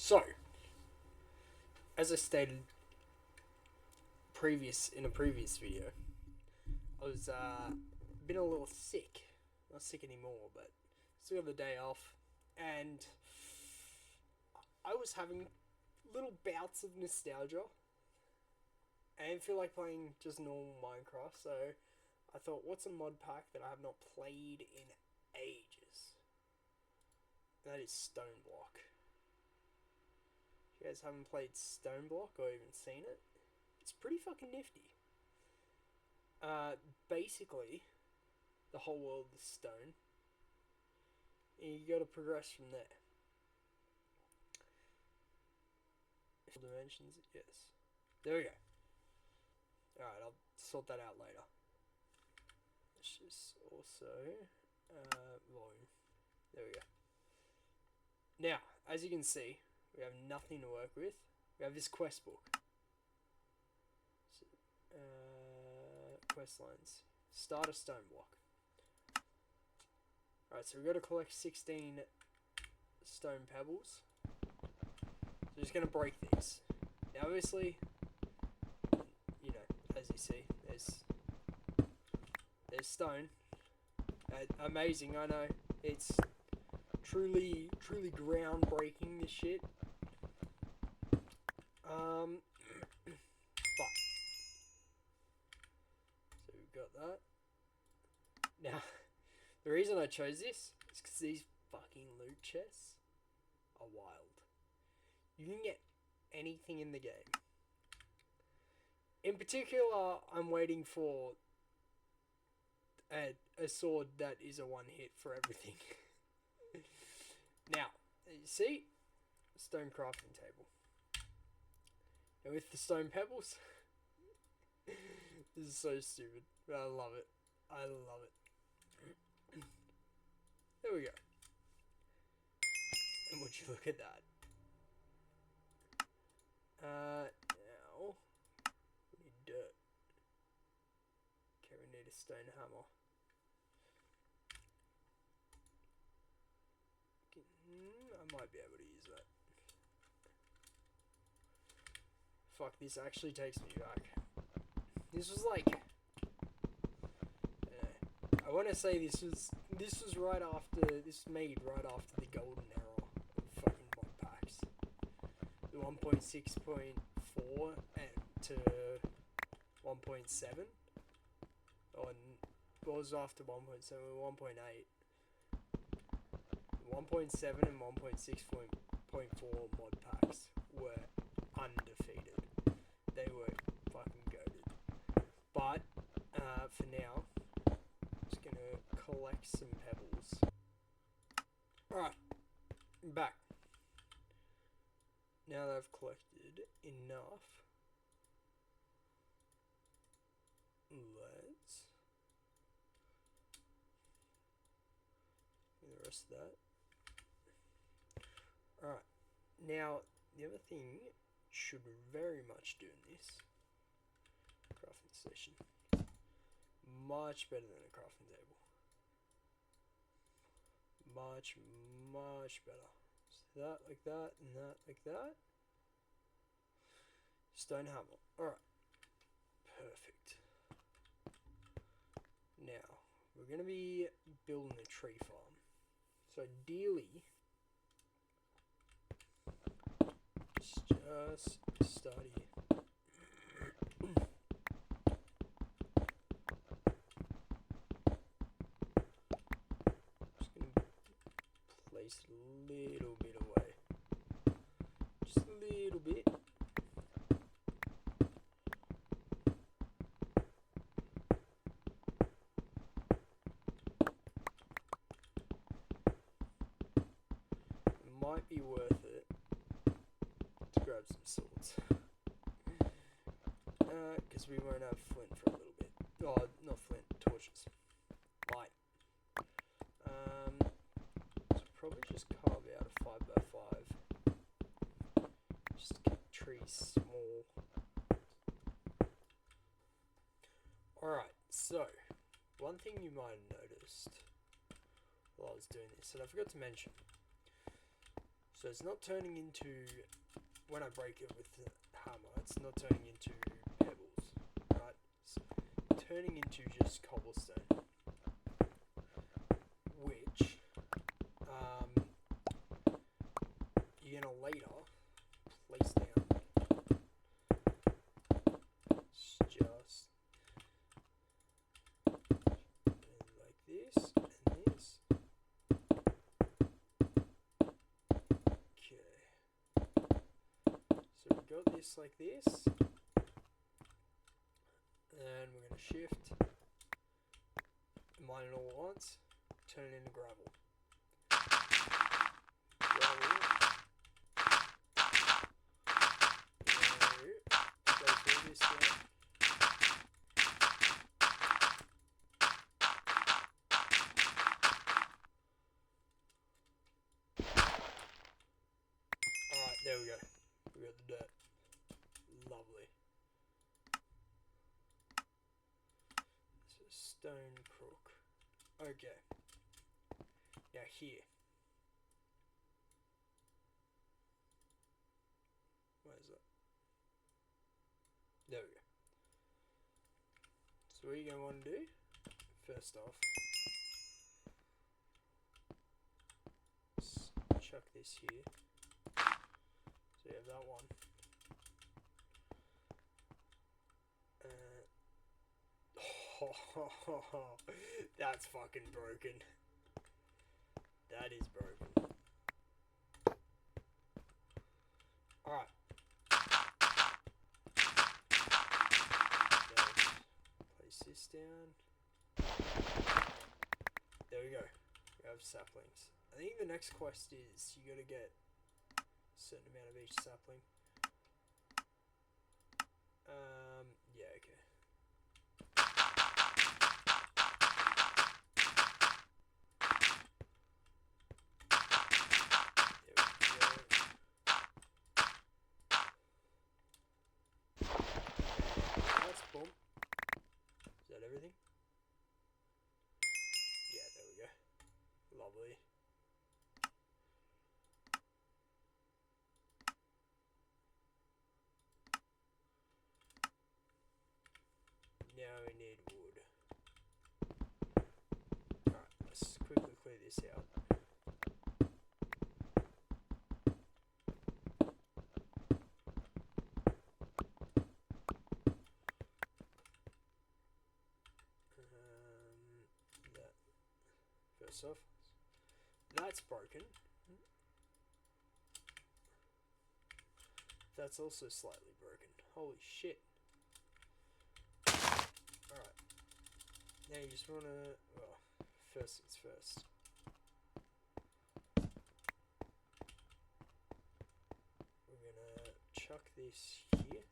So, as I stated in a previous video, I was been a little sick. Not sick anymore, but still got the day off, and I was having little bouts of nostalgia. I didn't feel like playing just normal Minecraft, so I thought, what's a mod pack that I have not played in ages? And that is StoneBlock. If you guys haven't played StoneBlock or even seen it, it's pretty fucking nifty. Basically, the whole world is stone, and you got to progress from there. Dimensions, yes. There we go. Alright, I'll sort that out later. Let's just also volume. There we go. Now, as you can see, we have nothing to work with. We have this quest book. So, quest lines. Start a stone block. Alright, so we've got to collect 16 stone pebbles. So just going to break these. Now obviously, you know, as you see, there's stone. Amazing, I know. It's truly groundbreaking, this shit. But so we've got that. Now, the reason I chose this is because these fucking loot chests are wild. You can get anything in the game. In particular, I'm waiting for a sword that is a one hit for everything. Now, you see, stone crafting table. And with the stone pebbles, this is so stupid, but I love it. I love it. There we go. And would you look at that? Now we need dirt. Okay, we need a stone hammer. I might be able to use that. Fuck, this actually takes me back. This was like, I want to say this was right after, this made right after the golden era of fucking mod packs. The 1.6.4 to 1.7, or was after 1.7, 1.8. 1.7 and 1.6.4 mod packs were undefeated. They were fucking goated. But for now, I'm just gonna collect some pebbles. Alright, I'm back. Now that I've collected enough, let's do the rest of that. Alright, now the other thing should very much do in this crafting station. Much better than a crafting table. Much better. So that like that, and that like that. Stone hammer. Alright. Perfect. Now, we're going to be building a tree farm. So ideally, just study. Just going to place it a little bit away. Just a little bit. It might be worth it to grab some swords. Because we won't have flint for a little bit. Oh, not flint, torches. Light. So probably just carve out a 5x5. Just to keep trees small. Alright, so one thing you might have noticed while I was doing this, and I forgot to mention. So it's not turning into, when I break it with the hammer, it's not turning into pebbles, right? It's turning into just cobblestone, which you're gonna later place down. It's just like this and this. Okay. So we got this like this, and we're gonna shift, mine it all at once, turn it into gravel. Gravel. Go through this down. Alright, there we go. We got the dirt. Lovely. This is stone crook. Okay. Now here. Where is it? There we go. So what you're going to want to do, first off, chuck this here. So you have that one. That's fucking broken. That is broken. Alright. Place this down. There we go. We have saplings. I think the next quest is you gotta get a certain amount of each sapling. Yeah, okay. Boom. Is that everything? Yeah, there we go. Lovely. Now we need wood. Alright, let's quickly clear this out. First off, that's broken. That's also slightly broken. Holy shit. Alright. Now you just wanna, well, first things first. We're gonna chuck this here.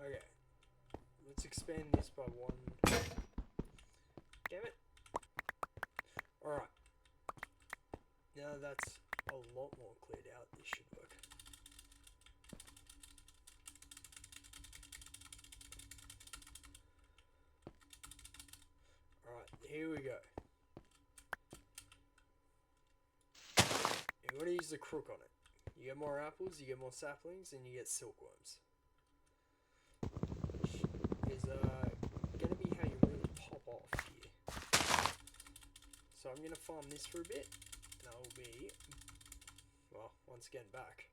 Okay, let's expand this by one. Damn it. Alright. Now that's a lot more cleared out, this should work. Alright, here we go. You want to use the crook on it. You get more apples, you get more saplings, and you get silkworms. Is gonna be how you really pop off here. So I'm gonna farm this for a bit, and I will be, well, once again back.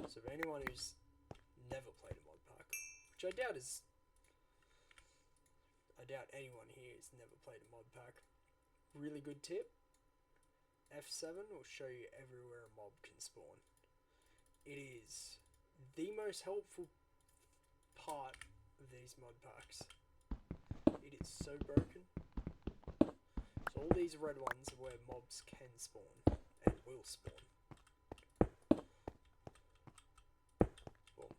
So for anyone who's never played a mod pack, which I doubt anyone here has never played a mod pack. Really good tip. F7 will show you everywhere a mob can spawn. It is the most helpful part of these mod packs. It is so broken. So all these red ones are where mobs can spawn and will spawn. Boom.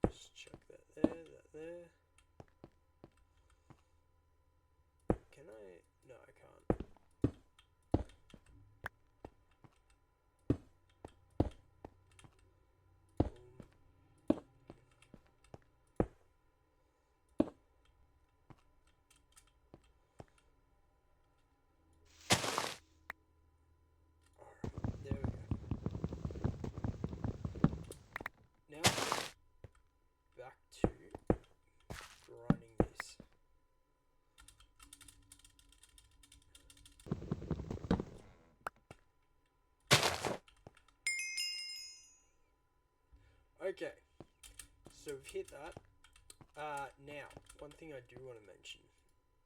Just chuck that there. Can I? No, I can't. Okay, so we've hit that. Now, one thing I do want to mention.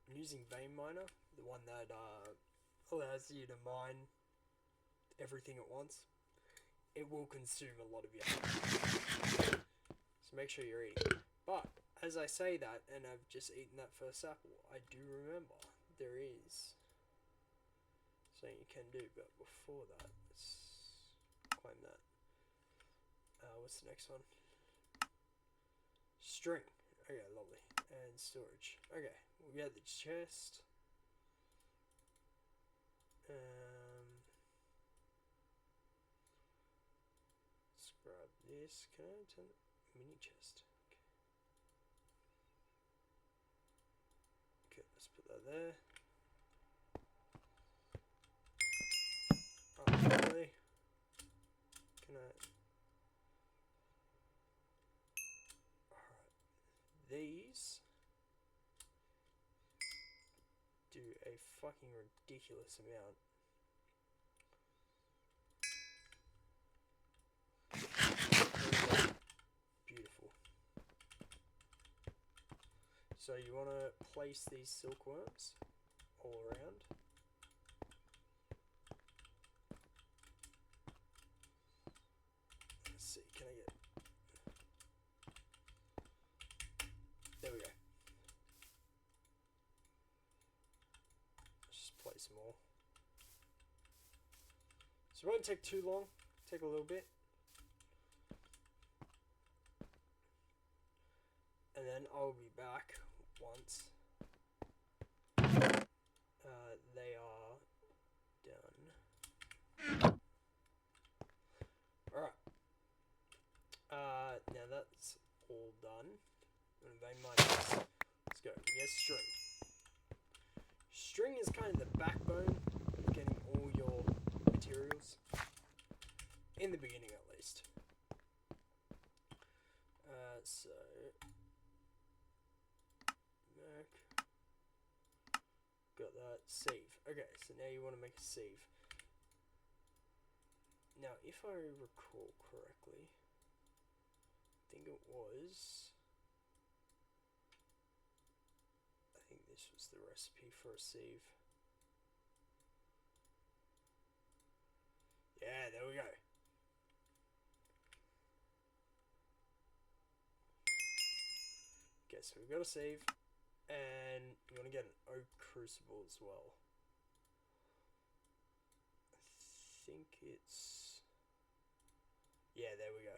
I'm using Vein Miner, the one that allows you to mine everything at once. It will consume a lot of your health. So make sure you're eating. But, as I say that, and I've just eaten that first apple, I do remember there is something you can do, but before that, let's claim that. What's the next one? String. Okay, lovely. And storage. Okay, we got the chest. Let's grab this. Can I turn it? Mini chest. Okay, let's put that there. Lovely. Can I? Alright. These do a fucking ridiculous amount. Beautiful. So you want to place these silkworms all around. Let's see, can I get... There we go. Let's just place them all. So it won't take too long, take a little bit. And then I'll be back once they are done. Alright. Now that's all done. I'm gonna vein mine this. Let's go. Yes, string. String is kind of the backbone of getting all your materials. In the beginning, at least. So... Got that. Save. Okay, so now you want to make a save. Now, if I recall correctly, I think it was... I think this was the recipe for a save. Yeah, there we go. Okay, so we've got a save. And you want to get an oak crucible as well. I think it's... Yeah, there we go.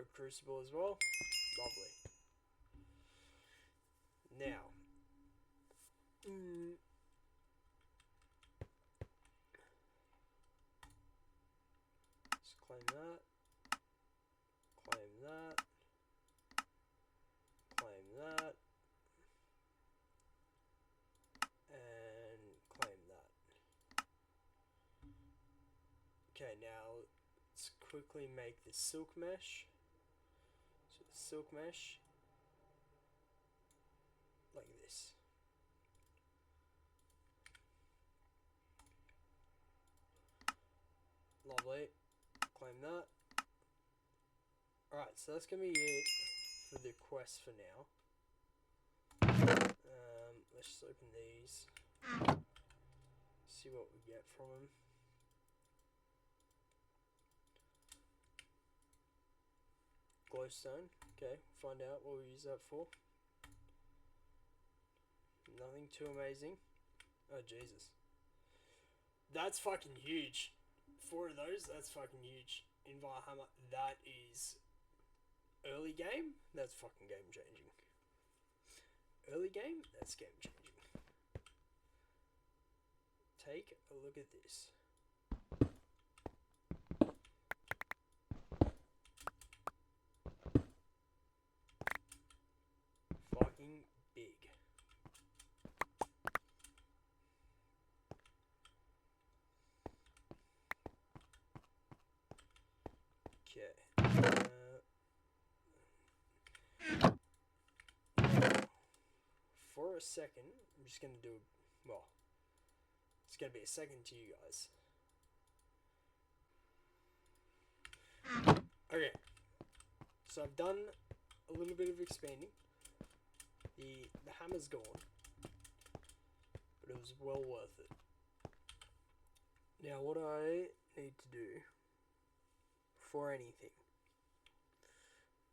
Oak crucible as well. Lovely. Now. Let's claim that. Claim that. Claim that. And claim that. Okay, now let's quickly make the silk mesh. So the silk mesh, like this. Lovely. Claim that. Alright, so that's gonna be it for the quest for now. Let's just open these. See what we get from them. Glowstone. Okay, find out what we use that for. Nothing too amazing. Oh, Jesus. That's fucking huge. 4 of those, that's fucking huge. In Valhalla, that is early game. That's fucking game changing. Early game, that's game changing. Take a look at this. Fucking big. Okay. For a second, I'm just gonna do, well, it's gonna be a second to you guys. Okay, So I've done a little bit of expanding. The hammer's gone, but it was well worth it. Now what I need to do for anything,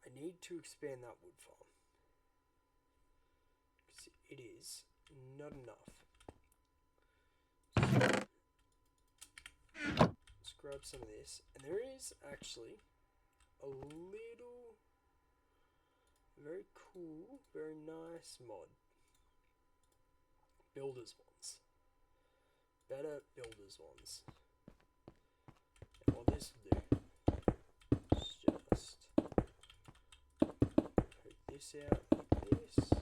I need to expand that wood farm, because it is not enough. So, let's grab some of this, and there is actually a little very cool, very nice mod. Builders ones. Better builders ones. And what this will do is just poke this out like this. I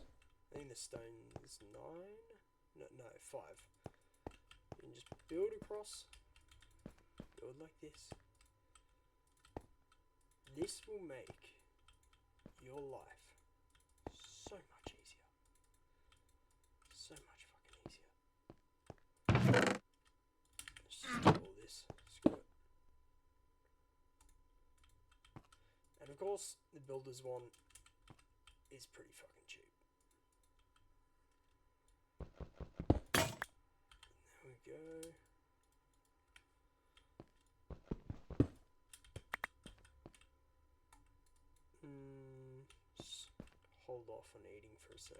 think the stone is 9. No, 5. You can just build across. Build like this. This will make your life so much easier. So much fucking easier. Let's just do all this. Screw it. And of course, the builder's one is pretty fucking cheap. There we go. Just hold off on eating for a sec.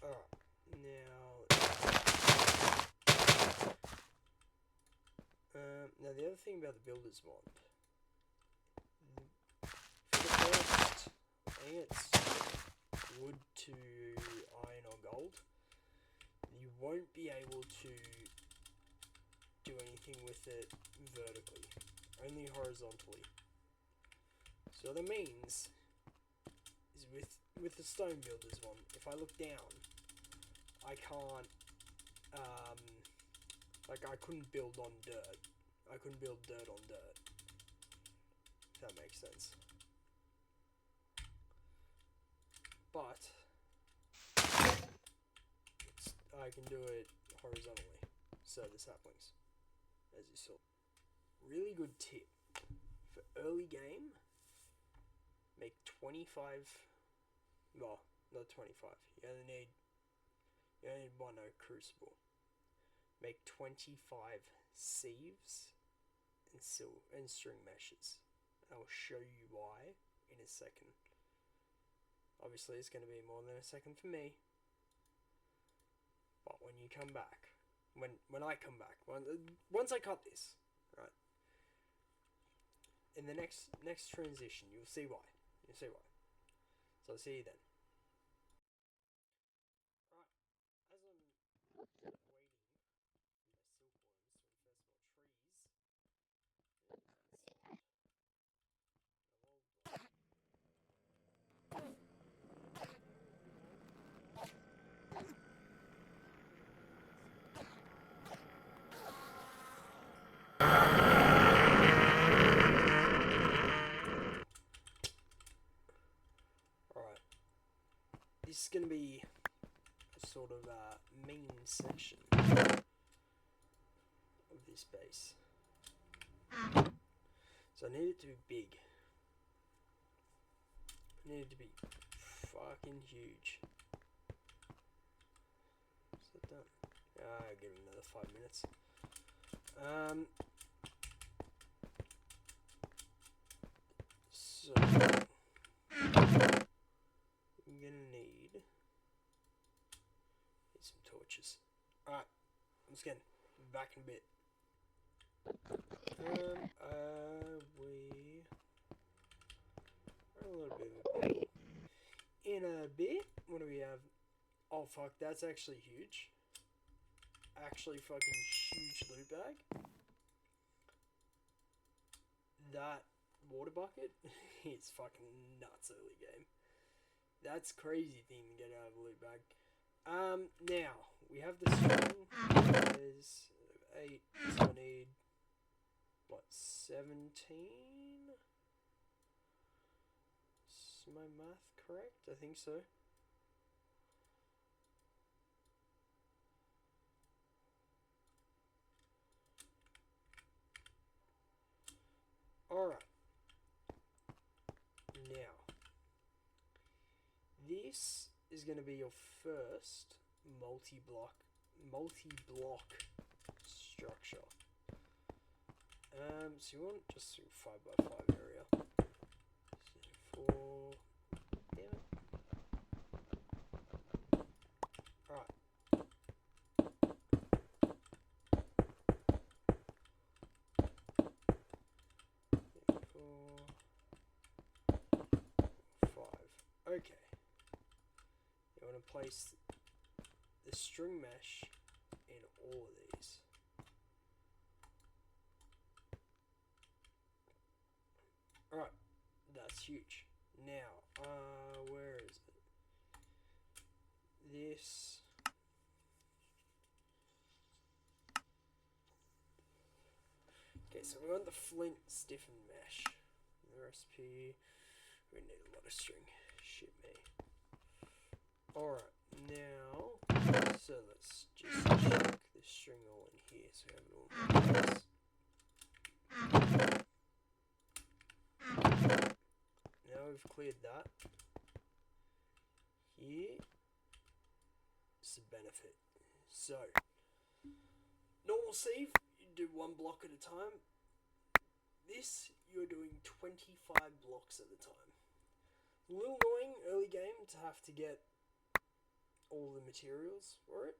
Alright, now the other thing about the builder's mod, for the first, I think it's wood to iron or gold, you won't be able to do anything with it vertically, only horizontally. So what that means is with the stone builders one, if I look down, I can't, like I couldn't build on dirt. I couldn't build dirt on dirt. If that makes sense. But I can do it horizontally. So the saplings, as you saw. Really good tip for early game. Make 25. Well, not 25. You only need one crucible. Make 25 sieves and string meshes. I'll show you why in a second. Obviously, it's going to be more than a second for me. But when you come back, when I come back, once I cut this, right, in the next transition, you'll see why. You'll see why. So I'll see you then. Right, as I'm waiting for my silkworms to infest more trees. Alright, this is going to be a sort of main section of this base. So I need it to be big. I need it to be fucking huge. Is that done? I'll give it another 5 minutes. So I'm gonna need some torches. Alright, once again, back in a bit. A little bit of a bit. In a bit, what do we have? Oh fuck, that's actually huge. Actually fucking huge loot bag. That water bucket is fucking nuts early game. That's crazy thing to get out of a loot bag. Now, we have the string. There's 8, so I need, what, 17? Is my math correct? I think so. going to be your first multi-block structure. So you want just 5x5 area. So 4. Damn it. Alright. 4, 5. Okay. You want to place the string mesh in all of these. Alright, that's huge. Now, where is it? This. Okay, so we want the flint stiffened mesh. The recipe, we need a lot of string. Shit me. Alright, now, so let's just chuck the string all in here so we have it all in place. Now we've cleared that. Here is the benefit. So, normal sieve, you do 1 block at a time. This, you're doing 25 blocks at a time. A little annoying early game to have to get all the materials for it,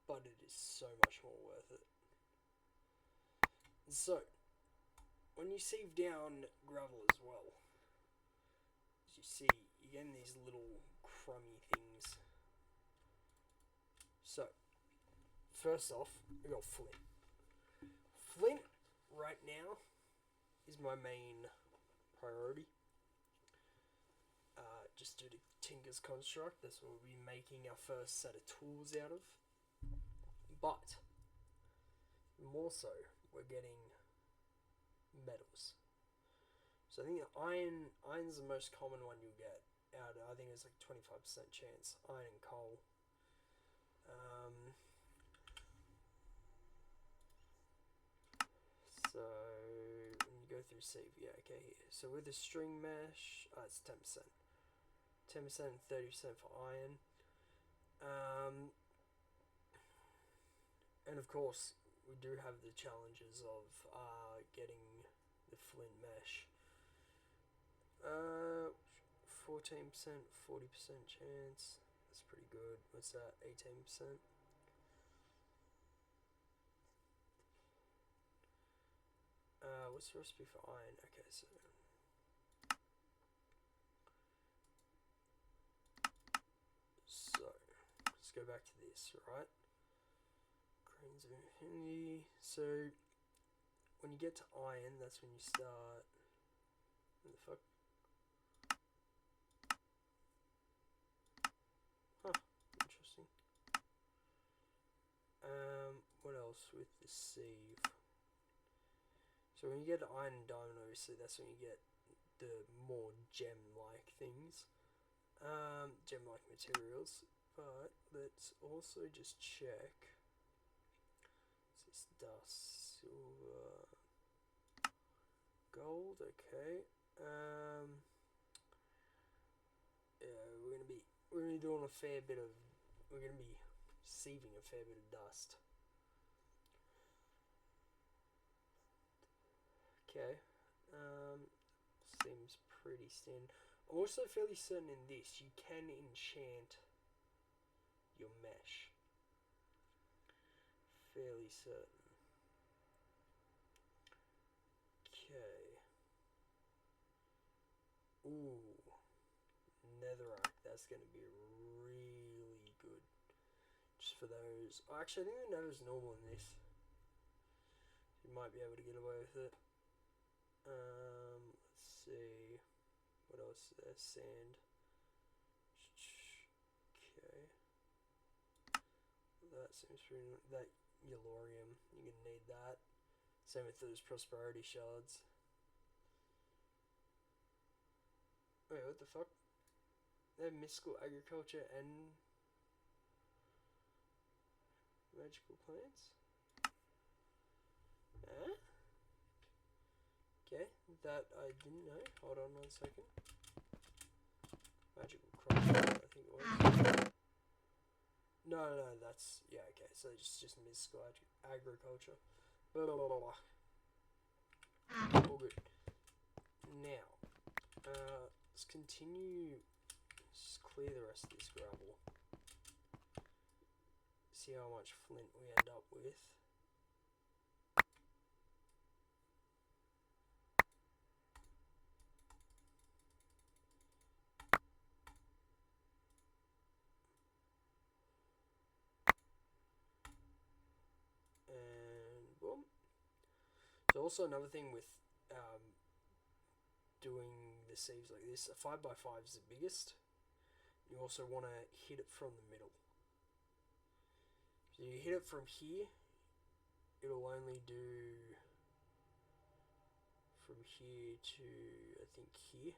but it is so much more worth it. So, when you sieve down gravel as well, as you see, you're getting these little crummy things. So, first off, we got flint. Flint, right now, is my main priority. Just due to Tinker's construct, that's what we'll be making our first set of tools out of. But, more so, we're getting metals. So I think iron's the most common one you'll get out of, I think it's like 25% chance. Iron and coal. So when you go through save, yeah, okay, here. So with the string mesh, it's 10%. 10% and 30% for iron. And of course, we do have the challenges of getting the flint mesh. 14%, 40% chance. That's pretty good. What's that? 18%. What's the recipe for iron? Okay, so let's go back to this, right? Grains of infinity. So when you get to iron, that's when you start. What the fuck? Huh, interesting. What else with the sieve? So when you get iron and diamond, obviously that's when you get the more gem-like things, gem-like materials. But let's also just check. Is this dust, silver, gold? Okay. Yeah, we're gonna be doing a fair bit of. We're gonna be sieving a fair bit of dust. Okay, seems pretty standard. I'm also fairly certain in this, you can enchant your mesh. Fairly certain. Okay. Ooh, netherrack, that's going to be really good. Just for those. Oh, actually, I think the nether's normal in this. You might be able to get away with it. Let's see. What else is there? Sand. Okay. That seems pretty. That yellorium, you're gonna need that. Same with those prosperity shards. Wait, what the fuck? They have mystical agriculture and magical plants? Huh? Okay, that I didn't know. Hold on 1 second. Magical crop, I think it was. No, that's, yeah, okay, so just mystical agriculture. Blah, blah, blah, blah. All good. Now, let's continue, just clear the rest of this gravel. See how much flint we end up with. And boom. So also another thing with doing the sieves like this, a 5x5 is the biggest. You also want to hit it from the middle. So you hit it from here, it'll only do from here to, I think, here.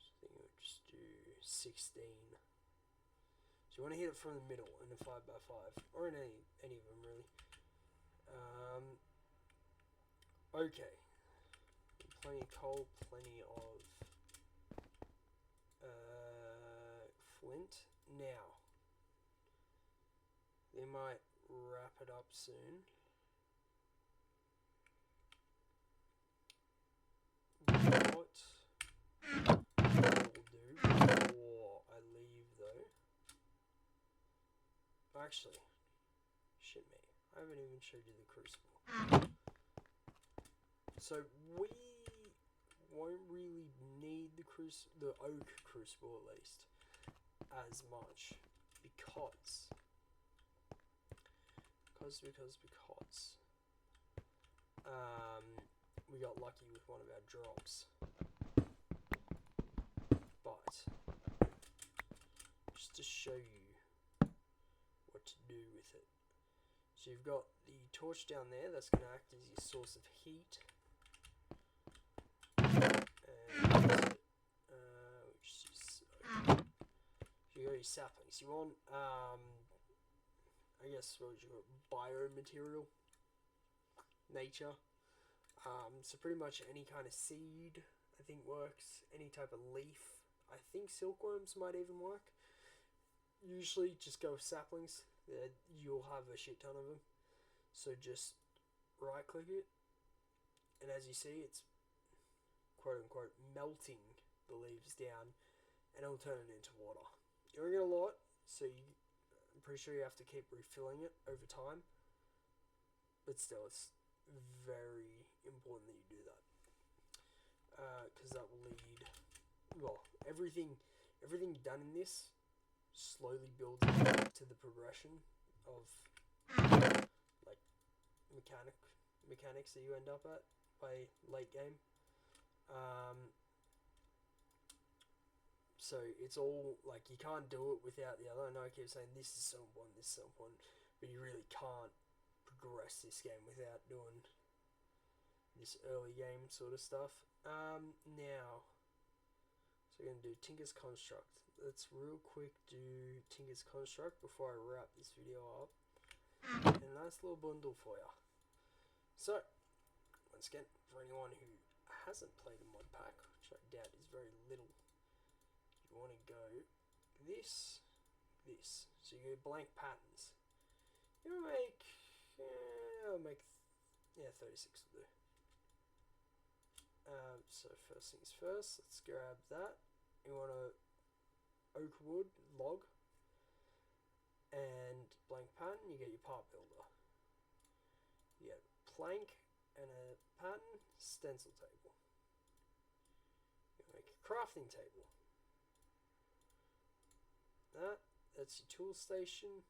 So I think it would just do 16. So you want to hit it from the middle in a 5x5, or in any of them really. Okay. Plenty of coal, plenty of flint. Now, they might wrap it up soon. What I will do before I leave though, actually, shit me, I haven't even showed you the crucible. So we won't really need the oak crucible at least as much because we got lucky with one of our drops. But just to show you what to do with it. So you've got the torch down there that's going to act as your source of heat. And which is you got your saplings. You want I guess what would you call it? Biomaterial nature. So pretty much any kind of seed I think works. Any type of leaf. I think silkworms might even work. Usually just go with saplings. You'll have a shit ton of them. So just right click it, and as you see, it's quote unquote melting the leaves down, and it'll turn it into water. You don't get a lot, so I'm pretty sure you have to keep refilling it over time. But still, it's very important that you do that, because that will lead. Well, everything done in this slowly builds up to the progression of like mechanics that you end up at by late game. So it's all like you can't do it without the other. I know I keep saying this is so important, but you really can't progress this game without doing this early game sort of stuff. Now, so we're going to do Tinker's Construct. Let's real quick do Tinker's Construct before I wrap this video up. And a nice little bundle for you. So, once again, for anyone who hasn't played a mod pack, which I doubt is very little, you want to go this. So you go blank patterns. You want to make, I'll make, 36 will do. So first things first, let's grab that. You want a oak wood log and blank pattern. You get your part builder. You get plank and a pattern stencil table. You make a crafting table. That's your tool station.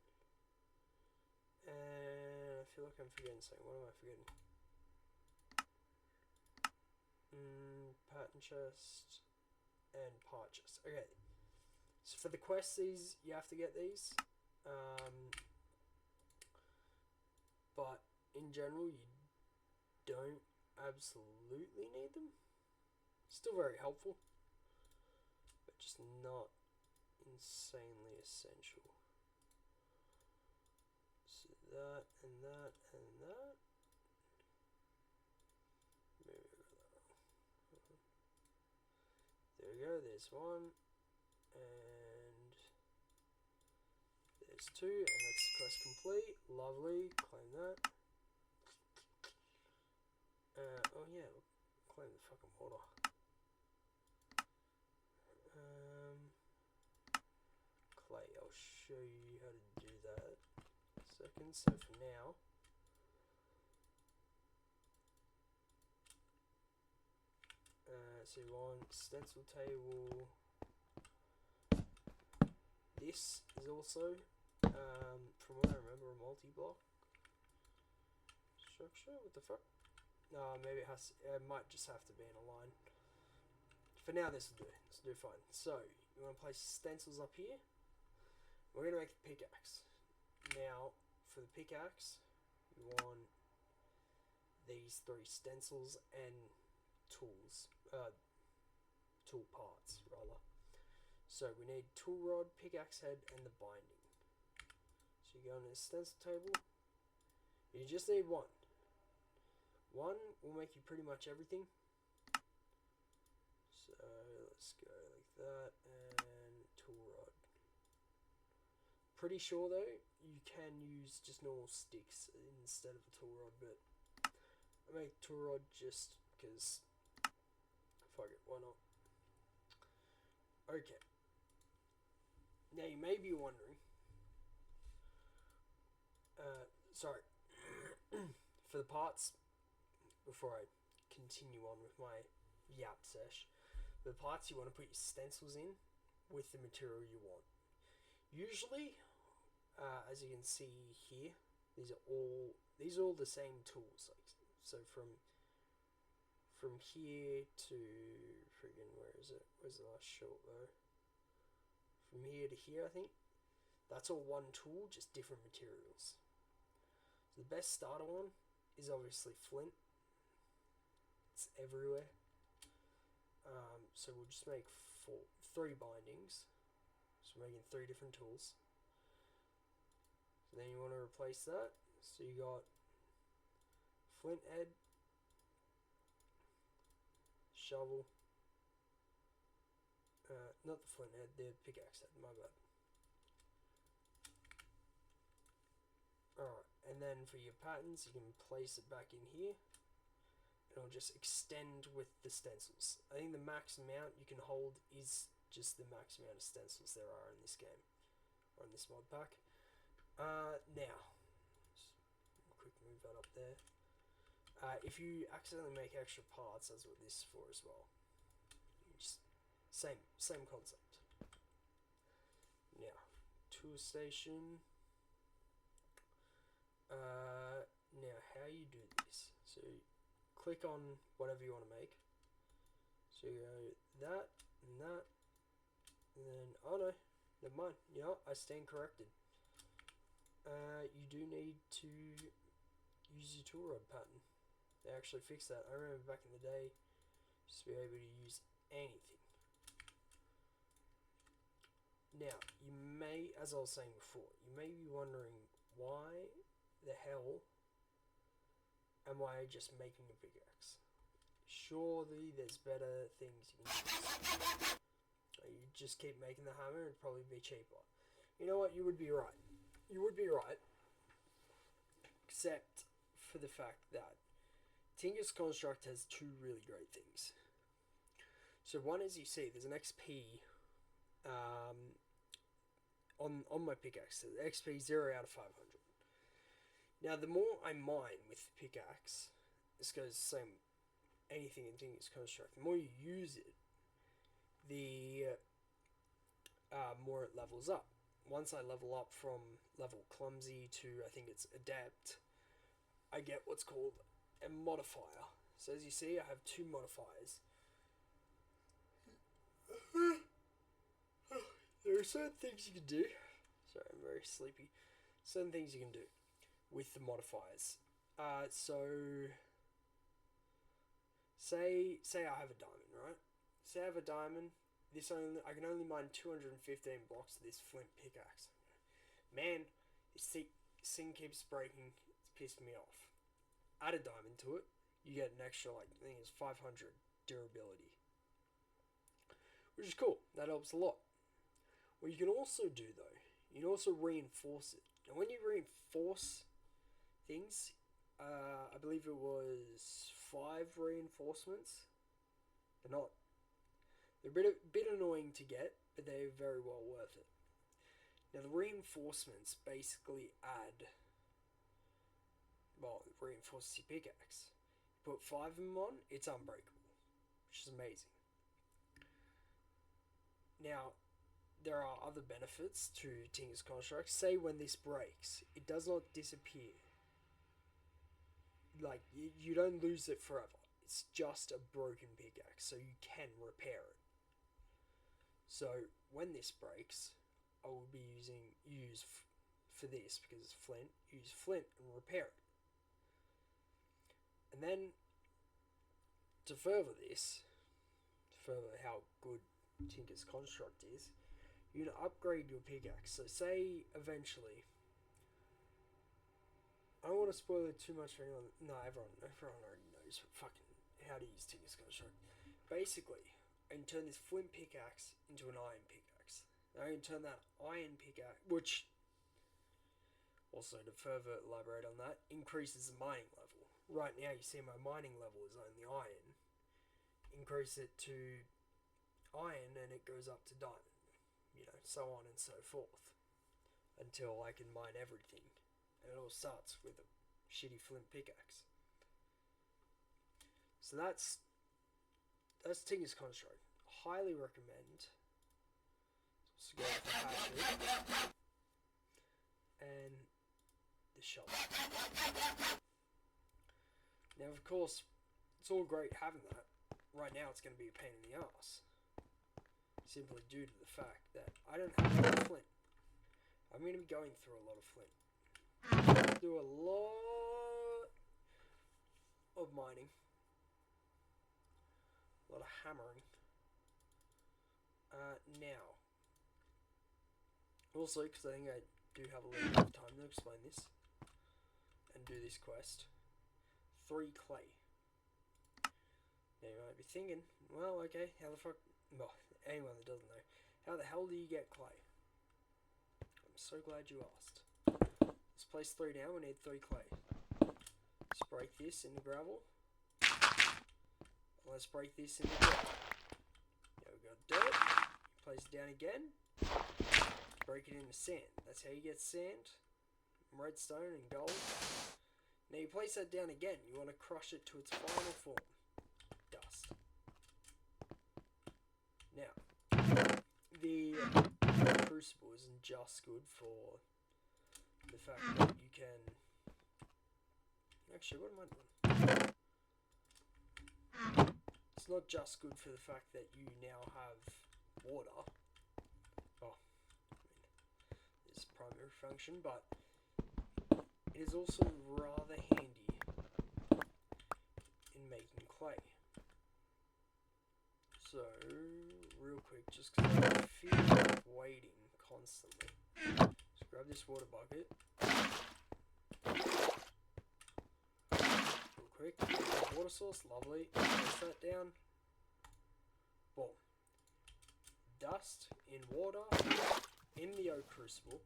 And I feel like I'm forgetting something. What am I forgetting? Pattern chest and part chest. Okay. So for the quests, you have to get these. But in general, you don't absolutely need them. Still very helpful, but just not insanely essential. So that and that and that. Maybe I got that wrong. There we go, there's one. And there's 2, and that's the quest complete. Lovely, claim that. Oh yeah, claim the fucking water. Clay, I'll show you how to do that. Second, so for now, so you want stencil table. This is also, from what I remember, a multi-block structure. What the fuck? No, maybe it has. It might just have to be in a line. For now, this will do. This will do fine. So you want to place stencils up here. We're gonna make the pickaxe. Now, for the pickaxe, you want these 3 stencils and tools, tool parts rather. So we need tool rod, pickaxe head, and the binding. So you go on the stencil table. You just need 1. 1 will make you pretty much everything. So let's go like that, and tool rod. Pretty sure though you can use just normal sticks instead of a tool rod, but I make tool rod just because fuck it, why not? Okay. Now you may be wondering, sorry, for the parts, before I continue on with my yap sesh, the parts you want to put your stencils in with the material you want. Usually, as you can see here, these are all the same tools. Like, so from here to friggin' where is it? Where's the last shot though? From here to here, I think. That's all one tool, just different materials. So the best starter one is obviously flint. It's everywhere. So we'll just make 3 bindings. So we're making 3 different tools. So then you want to replace that. So you got flint head, shovel, not the flint head, the pickaxe head, my bad. Alright, and then for your patterns, you can place it back in here. It'll just extend with the stencils. I think the max amount you can hold is just the max amount of stencils there are in this game, or in this mod pack. Now, quick move that up there. If you accidentally make extra parts, that's what this is for as well. Just same concept. Now, tool station. Now how you do this? So click on whatever you want to make. So you go that and that, and then oh no, never mind. You know, I stand corrected. You do need to use your tool rod pattern. They actually fixed that. I remember back in the day, just to be able to use anything. Now, you may, as I was saying before, you may be wondering why the hell am I just making a pickaxe? Surely there's better things you can use. You just keep making the hammer, it'd probably be cheaper. You know what, you would be right. You would be right. Except for the fact that Tinker's Construct has 2 really great things. So one, as you see, there's an XP on my pickaxe. So the XP 0 out of 500. Now, the more I mine with the pickaxe, this goes the same anything in Tinker's Construct. The more you use it, the more it levels up. Once I level up from level clumsy to, I think it's adept, I get what's called a modifier. So as you see, I have 2 modifiers. There are certain things you can do. Sorry, I'm very sleepy. Certain things you can do with the modifiers. So say I have a diamond, right? Say I have a diamond. I can only mine 215 blocks of this flint pickaxe. Man, this thing keeps breaking. It's pissed me off. Add a diamond to it, you get an extra, like, I think it's 500 durability, which is cool. That helps a lot. What you can also do though, you can also reinforce it. And when you reinforce things, I believe it was 5 reinforcements. They're not. They're a bit annoying to get, but they're very well worth it. Now the reinforcements basically add. Well, it reinforces your pickaxe. You put 5 of them on, it's unbreakable, which is amazing. Now, there are other benefits to Tinker's Construct. Say when this breaks, it does not disappear. Like, you don't lose it forever. It's just a broken pickaxe, so you can repair it. So, when this breaks, I will be use for this, because it's flint, use flint and repair it. And then, to further this, to further how good Tinker's Construct is, you can upgrade your pickaxe. So say eventually, I don't want to spoil it too much for anyone. No, everyone already knows fucking how to use Tinker's Construct. Basically, I can turn this flint pickaxe into an iron pickaxe. I can turn that iron pickaxe, which also, to further elaborate on that, increases the mining level. Right now you see my mining level is only iron. Increase it to iron and it goes up to diamond. You know, so on and so forth. Until I can mine everything. And it all starts with a shitty flint pickaxe. So that's Tinker's Construct. Highly recommend. So go with the hatchet. And the shovel. Now of course, it's all great having that. Right now it's going to be a pain in the ass. Simply due to the fact that I don't have a lot of flint. I'm going to be going through a lot of flint. Do a lot of mining. A lot of hammering. Now. Also, because I think I do have a little bit of time to explain this. And do this quest. 3 clay. Now you might be thinking, well, okay, how the fuck... Well, anyone that doesn't know, how the hell do you get clay? I'm so glad you asked. Let's place 3 down, we need 3 clay. Let's break this into gravel. Let's break this into dirt. Now we've got dirt, place it down again, break it into sand. That's how you get sand, redstone and gold. Now you place that down again, you want to crush it to its final form. Dust. Now, the crucible isn't just good for the fact that you can... Actually, what am I doing? It's not just good for the fact that you now have water. Oh, I mean, it's a primary function, but it is also rather handy in making clay. So, real quick, just because I feel like waiting constantly. Just grab this water bucket. Real quick, water source, lovely. Place that down. Boom. Dust in water, in the oak crucible,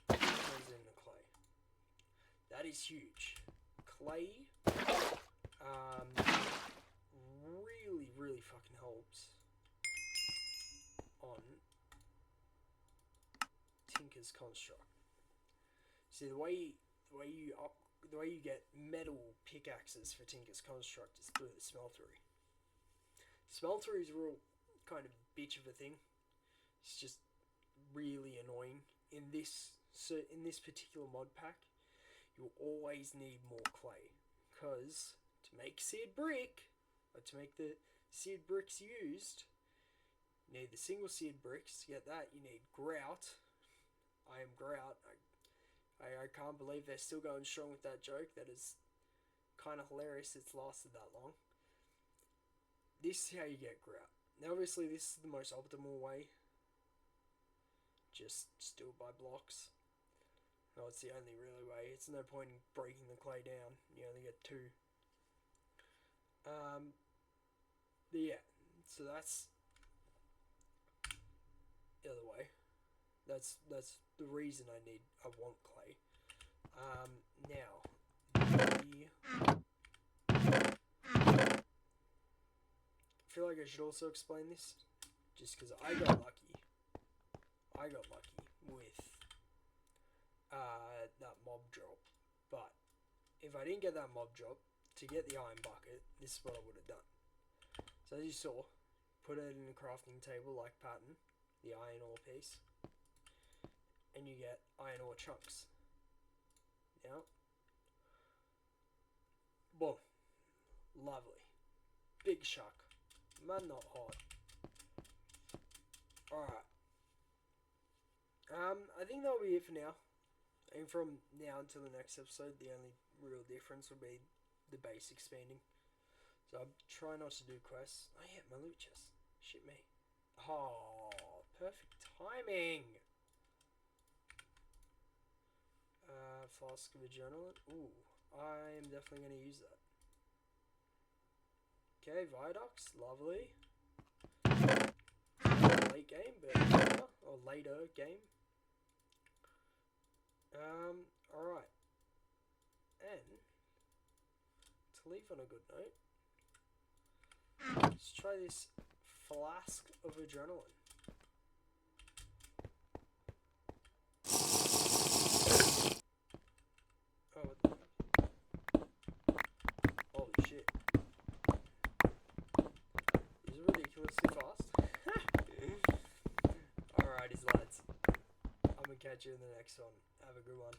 turns into clay. That is huge. Clay, really fucking helps on Tinker's Construct. See, the way you get metal pickaxes for Tinker's Construct is through the smeltery. Smeltery is a real kind of bitch of a thing. It's just really annoying. In this particular mod pack, you'll always need more clay, because to make seared brick, or to make the seared bricks used, you need the single seared bricks. To get that, you need grout. I am grout. I can't believe they're still going strong with that joke. That is kind of hilarious it's lasted that long. This is how you get grout. Now obviously this is the most optimal way. Just do it by blocks. No, it's the only really way. It's no point in breaking the clay down. You only get 2. Yeah, so that's the other way. That's the reason I want clay. Now, I feel like I should also explain this, just because I got lucky. I got lucky with that mob drop, but if I didn't get that mob drop, to get the iron bucket, this is what I would have done. So as you saw, put it in a crafting table like pattern, the iron ore piece, and you get iron ore chunks. Now, boom, lovely, big shark, man not hard. Alright, I think that'll be it for now. And from now until the next episode, the only real difference will be the base expanding. So I'll try not to do quests. Oh yeah, my loot chest. Shit me. Oh, perfect timing. Flask of adrenaline. Ooh, I'm definitely going to use that. Okay, Viaducts. Lovely. Late game, but later, or later game. Alright. And to leave on a good note, let's try this flask of adrenaline. Oh, what the... Holy shit. This is ridiculously fast. Alrighties, lads. I'm gonna catch you in the next one. Have a good one.